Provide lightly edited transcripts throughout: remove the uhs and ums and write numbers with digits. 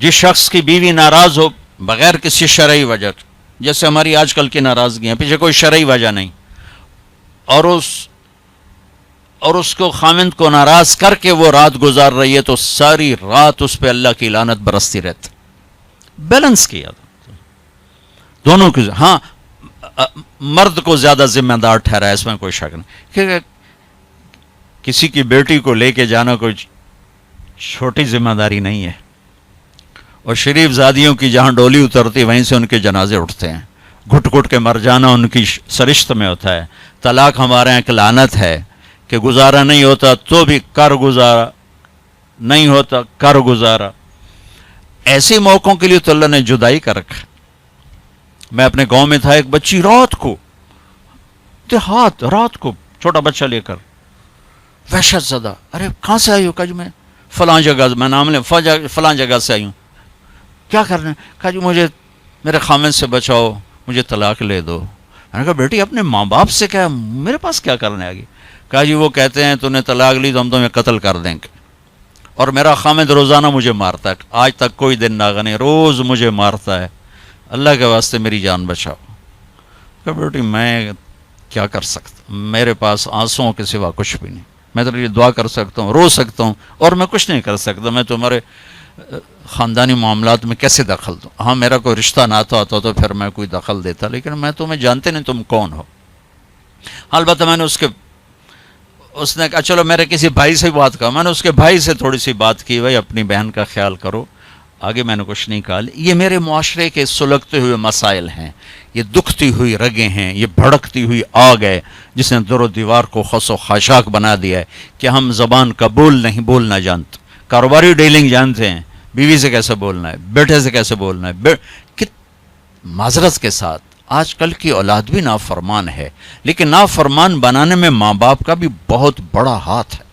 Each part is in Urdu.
جس شخص کی بیوی ناراض ہو بغیر کسی شرعی وجہ کے، جیسے ہماری آج کل کی ناراضگی ہیں، پیچھے کوئی شرعی وجہ نہیں، اور اس کو خامند کو ناراض کر کے وہ رات گزار رہی ہے، تو ساری رات اس پہ اللہ کی لعنت برستی رہتی. بیلنس کیا دونوں کی. ہاں مرد کو زیادہ ذمہ دار ٹھہرا، اس میں کوئی شک نہیں، کہ کسی کی بیٹی کو لے کے جانا کوئی چھوٹی ذمہ داری نہیں ہے. اور شریف زادیوں کی جہاں ڈولی اترتی وہیں سے ان کے جنازے اٹھتے ہیں. گھٹ گھٹ کے مر جانا ان کی سرشت میں ہوتا ہے. طلاق ہمارے یہاں ایک لعنت ہے کہ گزارا نہیں ہوتا تو بھی کر گزارا، نہیں ہوتا کر گزارا. ایسے موقعوں کے لیے تو اللہ نے جدائی کر رکھا. میں اپنے گاؤں میں تھا، ایک بچی رات کو دیہات، رات کو چھوٹا بچہ لے کر وحشت زدہ. ارے کہاں سے آئی ہو؟ کہا جی میں فلاں جگہ، میں نام لیں فلاں جگہ سے آئی ہوں. کیا کرنا ہے؟ کہا جی مجھے میرے خامند سے بچاؤ، مجھے طلاق لے دو. میں نے کہا بیٹی اپنے ماں باپ سے کیا، میرے پاس کیا کرنے آگی؟ کہا جی وہ کہتے ہیں تو نے طلاق لی تو ہم تمہیں قتل کر دیں گے، اور میرا خامند روزانہ مجھے مارتا ہے، آج تک کوئی دن ناغا نہیں، روز مجھے مارتا ہے، اللہ کے واسطے میری جان بچاؤ. کہا بیٹی میں کیا کر سکتا، میرے پاس آنسوؤں کے سوا کچھ بھی نہیں. میں تو یہ دعا کر سکتا ہوں، رو سکتا ہوں، اور میں کچھ نہیں کر سکتا. میں تمہارے خاندانی معاملات میں کیسے دخل دوں؟ ہاں میرا کوئی رشتہ ناتا ہوتا تو پھر میں کوئی دخل دیتا، لیکن میں تمہیں جانتے نہیں تم کون ہو. البتہ میں نے اس نے کہا چلو میرے کسی بھائی سے بات کہا. میں نے اس کے بھائی سے تھوڑی سی بات کی، بھائی اپنی بہن کا خیال کرو. آگے میں نے کچھ نہیں کہا. یہ میرے معاشرے کے سلگتے ہوئے مسائل ہیں، یہ دکھتی ہوئی رگیں ہیں، یہ بھڑکتی ہوئی آگ ہے جس نے در و دیوار کو خس و خاشاک بنا دیا ہے کہ ہم زبان کا نہیں بولنا جانتے. کاروباری ڈیلنگ جانتے ہیں، بیوی سے کیسے بولنا ہے، بیٹے سے کیسے بولنا ہے. معذرت کے ساتھ آج کل کی اولاد بھی نافرمان ہے، لیکن نافرمان بنانے میں ماں باپ کا بھی بہت بڑا ہاتھ ہے.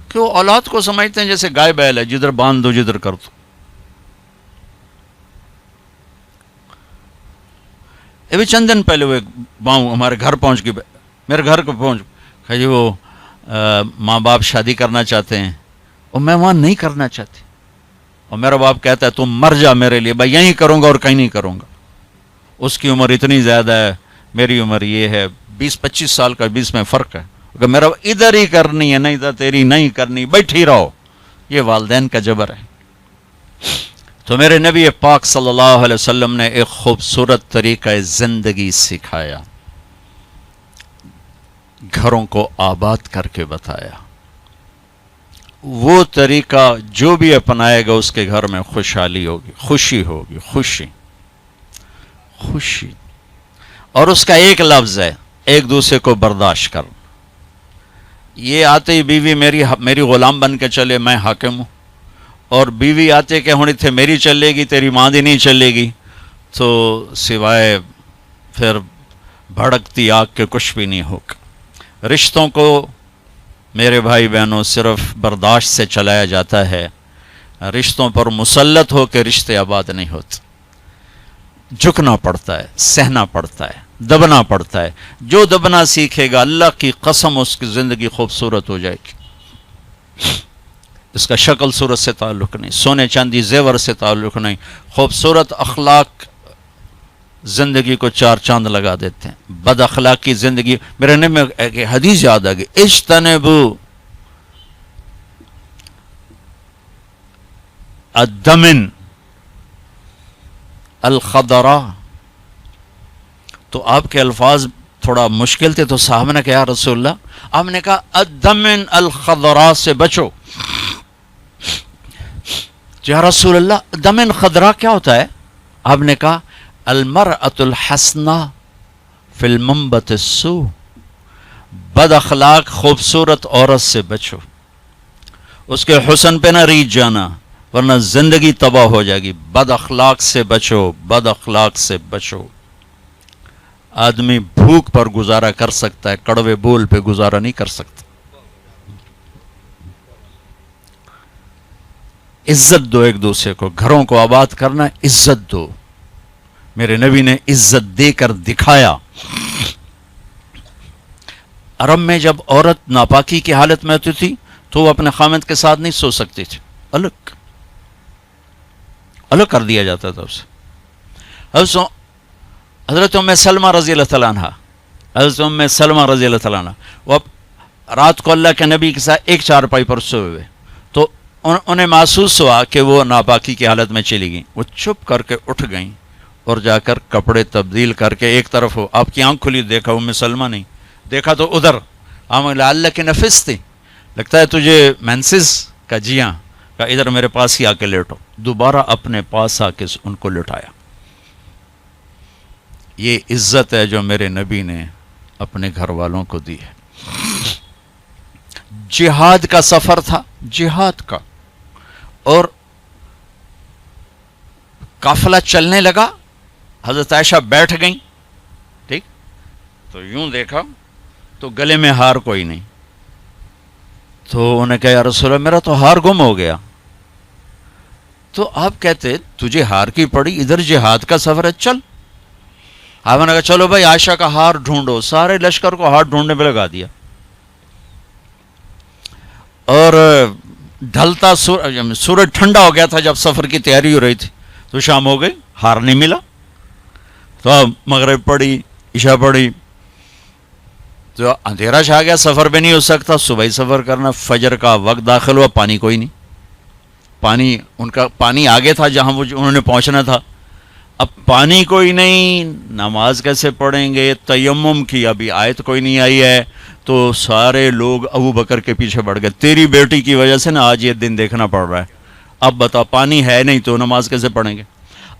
کہ وہ اولاد کو سمجھتے ہیں جیسے گائے بیل ہے، جدھر باندھ دو جدھر کر دو. ابھی چند دن پہلے وہ باؤں ہمارے گھر پہنچ گئی، میرے گھر کو پہنچ کہ جی وہ ماں باپ شادی کرنا چاہتے ہیں اور میں وہاں نہیں کرنا چاہتی، اور میرا باپ کہتا ہے تم مر جا میرے لیے، بھائی یہیں کروں گا اور کہیں نہیں کروں گا. اس کی عمر اتنی زیادہ ہے، میری عمر یہ ہے، 20-25 سال کا 20 میں فرق ہے. اگر میرا ادھر ہی کرنی ہے، نہیں تو تیری نہیں کرنی، بیٹھی رہو. یہ والدین کا جبر ہے. تو میرے نبی پاک صلی اللہ علیہ وسلم نے ایک خوبصورت طریقہ زندگی سکھایا، گھروں کو آباد کر کے بتایا. وہ طریقہ جو بھی اپنائے گا اس کے گھر میں خوشحالی ہوگی، خوشی ہوگی، خوشی. اور اس کا ایک لفظ ہے، ایک دوسرے کو برداشت کرنا. یہ آتے ہی بیوی میری غلام بن کے چلے، میں حاکم ہوں، اور بیوی آتے کہ ہونی تھے میری چلے گی، تیری ماں دی نہیں چلے گی، تو سوائے پھر بھڑکتی آگ کے کچھ بھی نہیں ہوگا. رشتوں کو میرے بھائی بہنوں صرف برداشت سے چلایا جاتا ہے. رشتوں پر مسلط ہو کے رشتے آباد نہیں ہوتے. جھکنا پڑتا ہے، سہنا پڑتا ہے، دبنا پڑتا ہے. جو دبنا سیکھے گا اللہ کی قسم اس کی زندگی خوبصورت ہو جائے گی. اس کا شکل صورت سے تعلق نہیں، سونے چاندی زیور سے تعلق نہیں. خوبصورت اخلاق زندگی کو 4 چاند لگا دیتے ہیں. بد اخلاقی زندگی، میرے نبی میں ایک حدیث یاد آ گئی، اجتنبوا الدمن الخضراء. تو آپ کے الفاظ تھوڑا مشکل تھے، تو صحابہ نے کہا یا رسول اللہ، آپ نے کہا الدمن الخضراء سے بچو. یا رسول اللہ دمن خضراء کیا ہوتا ہے؟ آپ نے کہا المرأة الحسنہ فی المنبت السوء. بد اخلاق خوبصورت عورت سے بچو، اس کے حسن پہ نہ ریجھ جانا ورنہ زندگی تباہ ہو جائے گی. بد اخلاق سے بچو، بد اخلاق سے بچو. آدمی بھوک پر گزارا کر سکتا ہے، کڑوے بول پہ گزارا نہیں کر سکتا. عزت دو ایک دوسرے کو. گھروں کو آباد کرنا، عزت دو. میرے نبی نے عزت دے کر دکھایا. عرب میں جب عورت ناپاکی کی حالت میں ہوتی تھی تو وہ اپنے خامند کے ساتھ نہیں سو سکتی تھی. الگ الگ کر دیا جاتا تھا اسے. حضرت ام سلمہ رضی اللہ تعالیٰ عنہ، حضرت ام سلمہ رضی اللہ تعالیٰ عنہ، وہ رات کو اللہ کے نبی کے ساتھ ایک چارپائی پر سوئے ہوئے، تو انہیں محسوس ہوا کہ وہ ناپاکی کی حالت میں چلی گئیں. وہ چھپ کر کے اٹھ گئیں اور جا کر کپڑے تبدیل کر کے ایک طرف ہو، آپ کی آنکھ کھلی، دیکھا ام سلمہ نہیں، دیکھا تو ادھر، اللہ کے نفس تھی، لگتا ہے تجھے مینسز کا، جی ہاں، کہا ادھر میرے پاس ہی آ کے لیٹو. دوبارہ اپنے پاس آ کے ان کو لٹایا. یہ عزت ہے جو میرے نبی نے اپنے گھر والوں کو دی ہے. جہاد کا سفر تھا، جہاد کا، اور قافلہ چلنے لگا. حضرت عائشہ بیٹھ گئیں، ٹھیک، تو یوں دیکھا تو گلے میں ہار کوئی نہیں. تو انہیں کہا یا رسول اللہ میرا تو ہار گم ہو گیا. تو آپ کہتے تجھے ہار کی پڑی، ادھر جہاد کا سفر ہے، چل. آپ نے کہا چلو بھائی عائشہ کا ہار ڈھونڈو. سارے لشکر کو ہار ڈھونڈنے پہ لگا دیا. اور ڈھلتا سورج ٹھنڈا ہو گیا تھا جب سفر کی تیاری ہو رہی تھی، تو شام ہو گئی، ہار نہیں ملا. تو اب مغرب پڑی، عشاء پڑی، تو اندھیرا چھا گیا، سفر بھی نہیں ہو سکتا. صبح ہی سفر کرنا، فجر کا وقت داخل ہوا، پانی کوئی نہیں. پانی ان کا پانی آگے تھا جہاں وہ انہوں نے پہنچنا تھا. اب پانی کوئی نہیں، نماز کیسے پڑھیں گے؟ تیمم کی ابھی آیت کوئی نہیں آئی ہے. تو سارے لوگ ابو بکر کے پیچھے بڑھ گئے، تیری بیٹی کی وجہ سے نا آج یہ دن دیکھنا پڑ رہا ہے. اب بتا، پانی ہے نہیں تو نماز کیسے پڑھیں گے؟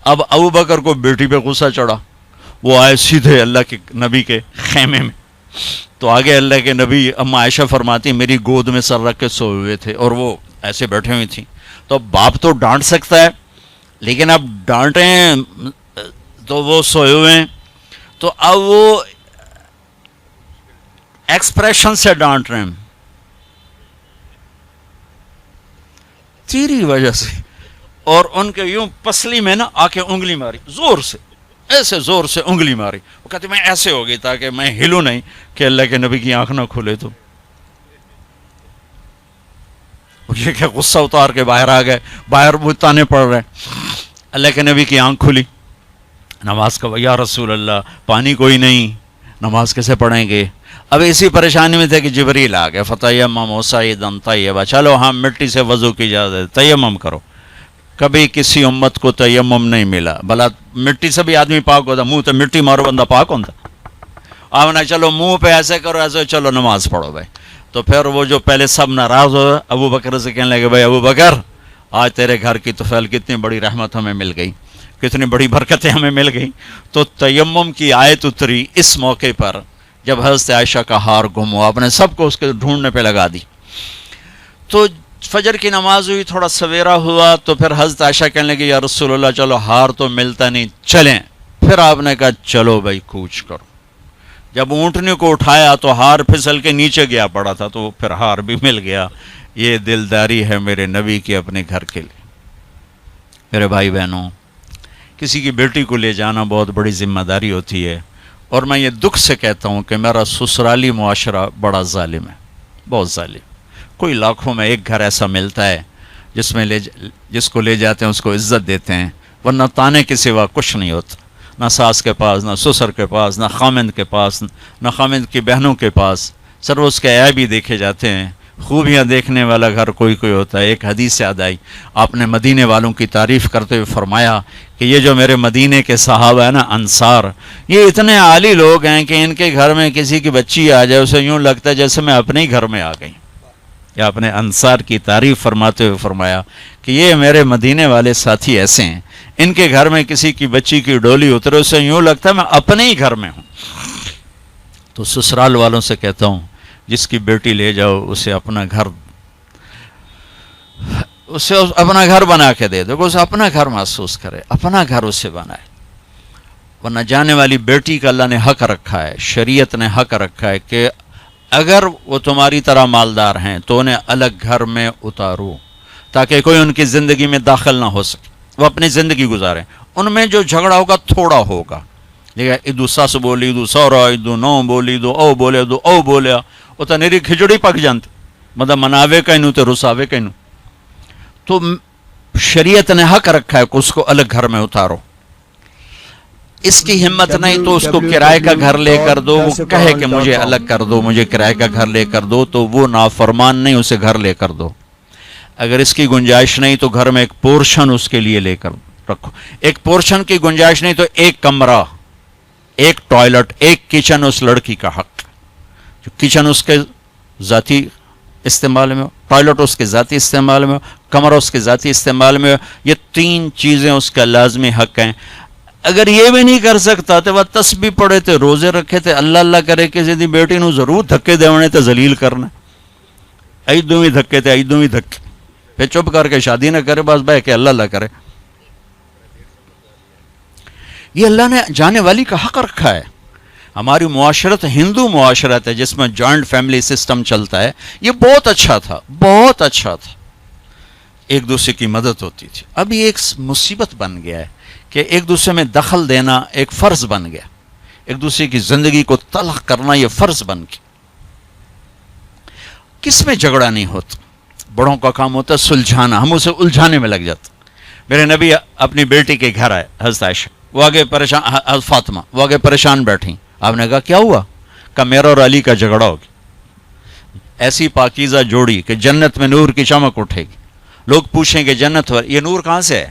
اب ابو بکر کو بیٹی پہ غصہ چڑھا. وہ آئے سیدھے اللہ کے نبی کے خیمے میں. تو آگے اللہ کے نبی، اما عائشہ فرماتی میری گود میں سر رکھ کے سوئے ہوئے تھے اور وہ ایسے بیٹھے ہوئے تھیں. تو باپ تو ڈانٹ سکتا ہے، لیکن اب ڈانٹیں تو وہ سوئے ہوئے ہیں. تو اب وہ ایکسپریشن سے ڈانٹ رہے ہیں، تیری وجہ سے. اور ان کے یوں پسلی میں نا آ کے انگلی ماری، زور سے، ایسے زور سے انگلی ماری. وہ کہتے میں ایسے ہو گئی تاکہ میں ہلوں نہیں کہ اللہ کے نبی کی آنکھ نہ کھلے. تو یہ کہ غصہ اتار کے باہر آ گئے، باہر وہ تانے پڑ رہے. اللہ کے نبی کی آنکھ کھلی، نماز کا، یا رسول اللہ پانی کوئی نہیں، نماز کیسے پڑھیں گے؟ اب اسی پریشانی میں تھے کہ جبریل آ گئے، فتیمموا صعیدا طیبا، چلو ہم مٹی سے وضو کی اجازت، تیمم کرو. کبھی کسی امت کو تیمم نہیں ملا، بھلا مٹی سے بھی آدمی پاک ہوتا، منہ تو مٹی مارو بندہ پاک ہوتا. آپ نے چلو منہ پہ ایسے کرو، ایسے چلو نماز پڑھو بھائی. تو پھر وہ جو پہلے سب ناراض ہو ابو بکر سے کہنے لگے بھائی ابو بکر، آج تیرے گھر کی طفیل کتنی بڑی رحمت ہمیں مل گئی، کتنی بڑی برکتیں ہمیں مل گئی. تو تیمم کی آیت اتری اس موقع پر جب حضرت عائشہ کا ہار گم ہوا، آپ نے سب کو اس کے ڈھونڈنے پہ لگا دی. تو فجر کی نماز ہوئی، تھوڑا سویرا ہوا، تو پھر حضرت عائشہ کہنے لگی یا رسول اللہ چلو ہار تو ملتا نہیں، چلیں. پھر آپ نے کہا چلو بھائی کوچ کرو. جب اونٹنے کو اٹھایا تو ہار پھسل کے نیچے گیا پڑا تھا، تو پھر ہار بھی مل گیا. یہ دلداری ہے میرے نبی کی اپنے گھر کے لیے. میرے بھائی بہنوں، کسی کی بیٹی کو لے جانا بہت بڑی ذمہ داری ہوتی ہے، اور میں یہ دکھ سے کہتا ہوں کہ میرا سسرالی معاشرہ بڑا ظالم ہے، بہت ظالم. کوئی لاکھوں میں ایک گھر ایسا ملتا ہے جس کو لے جاتے ہیں اس کو عزت دیتے ہیں، ورنہ تانے کے سوا کچھ نہیں ہوتا. نہ ساس کے پاس، نہ سسر کے پاس، نہ خامند کے پاس، نہ خامند کی بہنوں کے پاس. سر اس کے عیب ہی دیکھے جاتے ہیں. خوبیاں دیکھنے والا گھر کوئی کوئی ہوتا ہے. ایک حدیث یاد آئی، آپ نے مدینے والوں کی تعریف کرتے ہوئے فرمایا کہ یہ جو میرے مدینے کے صحابہ ہیں نا، انصار، یہ اتنے عالی لوگ ہیں کہ ان کے گھر میں کسی کی بچی آ جائے اسے یوں لگتا ہے جیسے میں اپنے ہی گھر میں آ گئی. یا اپنے انصار کی تعریف فرماتے ہوئے فرمایا کہ یہ میرے مدینے والے ساتھی ایسے ہیں، ان کے گھر میں کسی کی بچی کی ڈولی اترے اسے یوں لگتا ہے میں اپنے ہی گھر میں ہوں. تو سسرال والوں سے کہتا ہوں، جس کی بیٹی لے جاؤ اسے اپنا گھر بنا کے دے دو، اسے اپنا گھر محسوس کرے، اپنا گھر اسے بنائے. ورنہ جانے والی بیٹی کا اللہ نے حق رکھا ہے، شریعت نے حق رکھا ہے کہ اگر وہ تمہاری طرح مالدار ہیں تو انہیں الگ گھر میں اتارو تاکہ کوئی ان کی زندگی میں داخل نہ ہو سکے، وہ اپنی زندگی گزاریں. ان میں جو جھگڑا ہوگا تھوڑا ہوگا، لیکن ادو ساس بولی ادو سورا ادو نو بولی ادو او بولے ادو او بولیا، وہ تو نیری کھچڑی پک جانتی، مطلب مناوے کہنوں تو رساوے کہنوں. تو شریعت نے حق رکھا ہے کہ اس کو الگ گھر میں اتارو. اس کی ہمت نہیں تو اس کو کرائے کا گھر لے کر دو. وہ کہے کہ مجھے الگ کر دو, مجھے کرائے کا گھر لے کر دو, تو وہ نافرمان نہیں, اسے گھر لے کر دو. اگر اس کی گنجائش نہیں تو گھر میں ایک پورشن اس کے لیے لے کر رکھو. ایک پورشن کی گنجائش نہیں تو ایک کمرہ, ایک ٹوائلٹ, ایک کچن اس لڑکی کا حق. جو کچن اس کے ذاتی استعمال میں ہو, ٹوائلٹ اس کے ذاتی استعمال میں ہو, کمرہ اس کے ذاتی استعمال میں ہو, یہ 3 چیزیں اس کا لازمی حق ہیں. اگر یہ بھی نہیں کر سکتا تو وہ تسبیح پڑھے تھے, روزے رکھے تھے, اللہ اللہ کرے کسی دی بیٹی نو ضرور دھکے دیونے تے ذلیل کرنا, ایدوں ہی دھکے تے ایدوں ہی دھکے, پھر چپ کر کے شادی نہ کرے, بس بہ کے اللہ اللہ کرے. یہ اللہ نے جانے والی کا حق رکھا ہے. ہماری معاشرت ہندو معاشرت ہے جس میں جوائنٹ فیملی سسٹم چلتا ہے, یہ بہت اچھا تھا, بہت اچھا تھا, ایک دوسرے کی مدد ہوتی تھی. اب یہ ایک مصیبت بن گیا ہے کہ ایک دوسرے میں دخل دینا ایک فرض بن گیا, ایک دوسرے کی زندگی کو تلخ کرنا یہ فرض بن گیا. کس میں جھگڑا نہیں ہوتا, بڑوں کا کام ہوتا ہے سلجھانا, ہم اسے الجھانے میں لگ جاتے. میرے نبی اپنی بیٹی کے گھر آئے, حضرت عائشہ, وہ آگے پریشان, حضرت فاطمہ وہ آگے پریشان بیٹھیں. آپ نے کہا کیا ہوا؟ کہ میرا اور علی کا جھگڑا ہو گیا. ایسی پاکیزہ جوڑی کہ جنت میں نور کی چمک اٹھے گی. لوگ پوچھیں گے جنت یہ نور کہاں سے ہے؟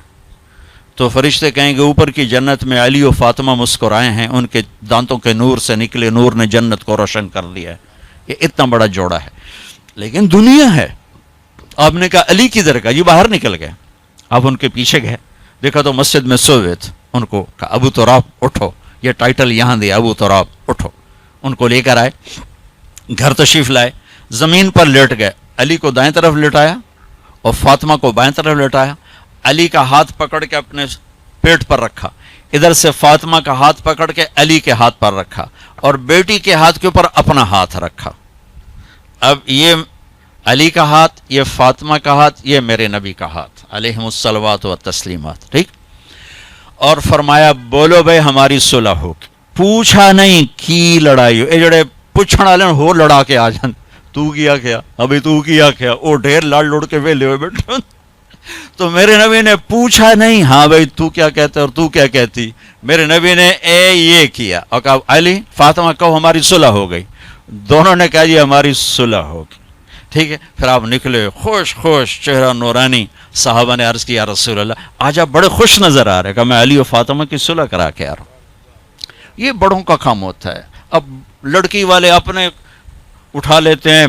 تو فرشتے کہیں گے اوپر کی جنت میں علی و فاطمہ مسکرائے ہیں, ان کے دانتوں کے نور سے نکلے نور نے جنت کو روشن کر لیا ہے. یہ اتنا بڑا جوڑا ہے, لیکن دنیا ہے. آپ نے کہا علی کدھر کا؟ یہ باہر نکل گئے. آپ ان کے پیچھے گئے, دیکھا تو مسجد میں سوئے تھے. ان کو کہا ابو تراب اٹھو, یہ ٹائٹل یہاں دیا, ابو تراب اٹھو. ان کو لے کر آئے, گھر تشریف لائے, زمین پر لیٹ گئے. علی کو دائیں طرف لٹایا اور فاطمہ کو بائیں طرف لٹایا. علی کا ہاتھ پکڑ کے اپنے پیٹ پر رکھا, ادھر سے فاطمہ کا ہاتھ پکڑ کے علی کے ہاتھ پر رکھا, اور بیٹی کے ہاتھ کے اوپر اپنا ہاتھ رکھا. اب یہ علی کا ہاتھ, یہ فاطمہ کا ہاتھ, یہ میرے نبی کا ہاتھ علیہم الصلوات و تسلیمات, ٹھیک. اور فرمایا بولو بھائی ہماری صلح ہو. پوچھا نہیں کی لڑائی ہو, اے جڑے پوچھنے والے ہو لڑا کے آ جان, تو کیا کیا ابھی, تو کیا کیا, وہ ڈھیر لڑ لڑ کے ویلے ہوئے بیٹھے. تو میرے نبی نے پوچھا نہیں ہاں بھائی تو کیا کہتا اور تو کیا کہتی. میرے نبی نے یہ کیا اور کہا علی فاطمہ کہو ہماری صلح ہو گئی. دونوں نے کہا جی ہماری صلح ہوگی, ٹھیک ہے. پھر آپ نکلے خوش خوش, چہرہ نورانی. صحابہ نے عرض کیا رسول اللہ آج آپ بڑے خوش نظر آ رہے. کہ میں علی و فاطمہ کی صلح کرا کے آ رہا ہوں. یہ بڑوں کا کام ہوتا ہے. اب لڑکی والے اپنے اٹھا لیتے ہیں,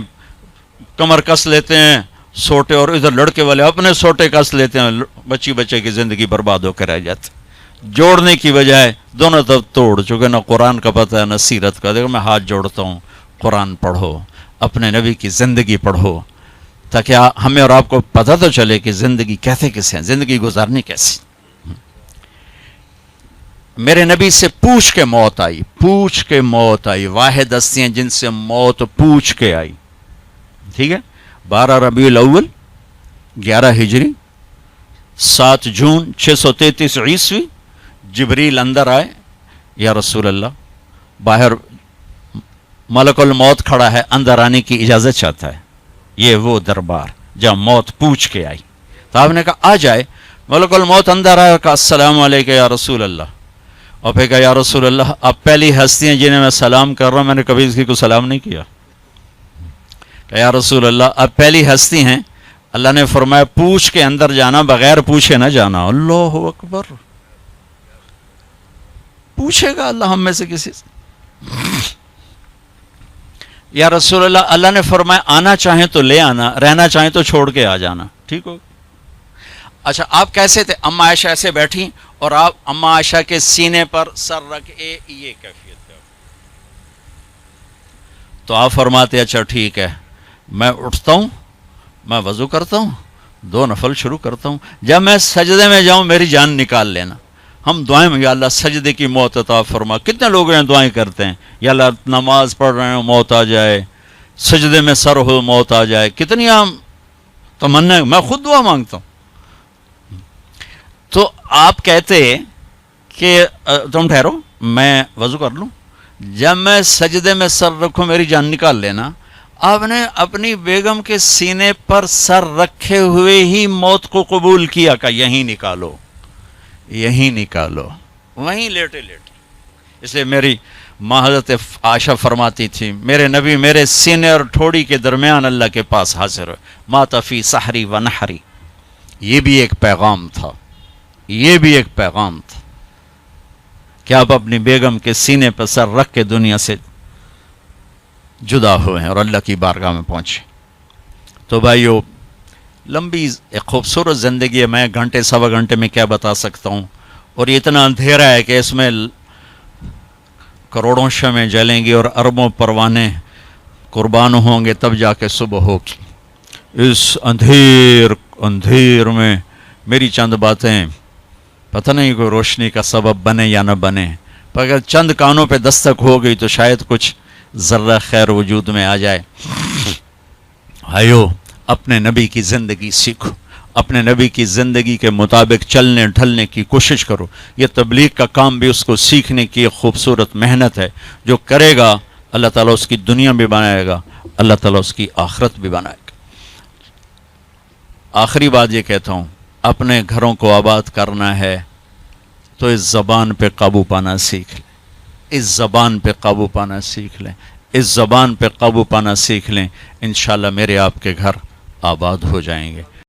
کمر کس لیتے ہیں سوٹے, اور ادھر لڑکے والے اپنے سوٹے کس لیتے ہیں, بچے کی زندگی برباد ہو کر رہ جاتے. جوڑنے کی بجائے دونوں طرف توڑ چکے, نہ قرآن کا پتہ ہے نہ سیرت کا. دیکھو میں ہاتھ جوڑتا ہوں, قرآن پڑھو, اپنے نبی کی زندگی پڑھو, تاکہ ہمیں اور آپ کو پتہ تو چلے کہ زندگی کیسے ہیں, زندگی گزارنی کیسی. میرے نبی سے پوچھ کے موت آئی, پوچھ کے موت آئی. واحد ہستیاں جن سے موت پوچھ کے آئی, ٹھیک ہے. 12 ربیع الاول 11 ہجری 7 جون 633 عیسوی جبریل اندر آئے. یا رسول اللہ باہر ملک الموت کھڑا ہے, اندر آنے کی اجازت چاہتا ہے. یہ وہ دربار جہاں موت پوچھ کے آئی. تو آپ نے کہا آ جائے. ملک الموت اندر آیا, کہا السلام علیکم یا رسول اللہ. اور پھر کہا یا رسول اللہ آپ پہلی ہستی ہیں جنہیں میں سلام کر رہا ہوں, میں نے کبھی کسی کو سلام نہیں کیا. کہ یا رسول اللہ آپ پہلی ہستی ہیں, اللہ نے فرمایا پوچھ کے اندر جانا, بغیر پوچھے نہ جانا. اللہ اکبر, پوچھے گا اللہ ہم میں سے کسی سے. یا رسول اللہ اللہ نے فرمایا آنا چاہیں تو لے آنا, رہنا چاہیں تو چھوڑ کے آ جانا, ٹھیک ہو. اچھا آپ کیسے تھے؟ اما عائشہ ایسے بیٹھی اور آپ اما عائشہ کے سینے پر سر رکھ یہ کیفیت ہے. تو آپ فرماتے اچھا ٹھیک ہے, میں اٹھتا ہوں, میں وضو کرتا ہوں, 2 نفل شروع کرتا ہوں, جب میں سجدے میں جاؤں میری جان نکال لینا. ہم دعائیں میں یا اللہ سجدے کی موت عطا فرما. کتنے لوگ ہیں دعائیں کرتے ہیں یا اللہ نماز پڑھ رہے ہیں موت آ جائے, سجدے میں سر ہو موت آ جائے. کتنی عام تمنا, میں خود دعا مانگتا ہوں. تو آپ کہتے کہ تم ٹھہرو میں وضو کر لوں, جب میں سجدے میں سر رکھوں میری جان نکال لینا. آپ نے اپنی بیگم کے سینے پر سر رکھے ہوئے ہی موت کو قبول کیا کہ یہیں نکالو، یہیں نکالو، وہیں لیٹے لیٹے. اس لیے میری ماں حضرت عائشہ فرماتی تھی میرے نبی میرے سینے اور ٹھوڑی کے درمیان اللہ کے پاس حاضر ہوئے، مات فی سحری و نحری. یہ بھی ایک پیغام تھا، یہ بھی ایک پیغام تھا کہ آپ اپنی بیگم کے سینے پر سر رکھ کے دنیا سے جدا ہوئے ہیں اور اللہ کی بارگاہ میں پہنچے. تو بھائیو، لمبی ایک خوبصورت زندگی ہے، میں گھنٹے سوا گھنٹے میں کیا بتا سکتا ہوں، اور یہ اتنا اندھیرا ہے کہ اس میں کروڑوں شمعیں جلیں گی اور اربوں پروانے قربان ہوں گے تب جا کے صبح ہوگی. اس اندھیر میں میری چند باتیں پتہ نہیں کوئی روشنی کا سبب بنے یا نہ بنے، پر اگر چند کانوں پہ دستک ہو گئی تو شاید کچھ ذرہ خیر وجود میں آ جائے. بھائیو، اپنے نبی کی زندگی سیکھو، اپنے نبی کی زندگی کے مطابق چلنے ڈھلنے کی کوشش کرو. یہ تبلیغ کا کام بھی اس کو سیکھنے کی ایک خوبصورت محنت ہے. جو کرے گا اللہ تعالیٰ اس کی دنیا بھی بنائے گا، اللہ تعالیٰ اس کی آخرت بھی بنائے گا. آخری بات یہ کہتا ہوں، اپنے گھروں کو آباد کرنا ہے تو اس زبان پہ قابو پانا سیکھ لیں، اس زبان پہ قابو پانا سیکھ لیں، اس زبان پہ قابو پانا سیکھ لیں. انشاءاللہ میرے آپ کے گھر آباد ہو جائیں گے.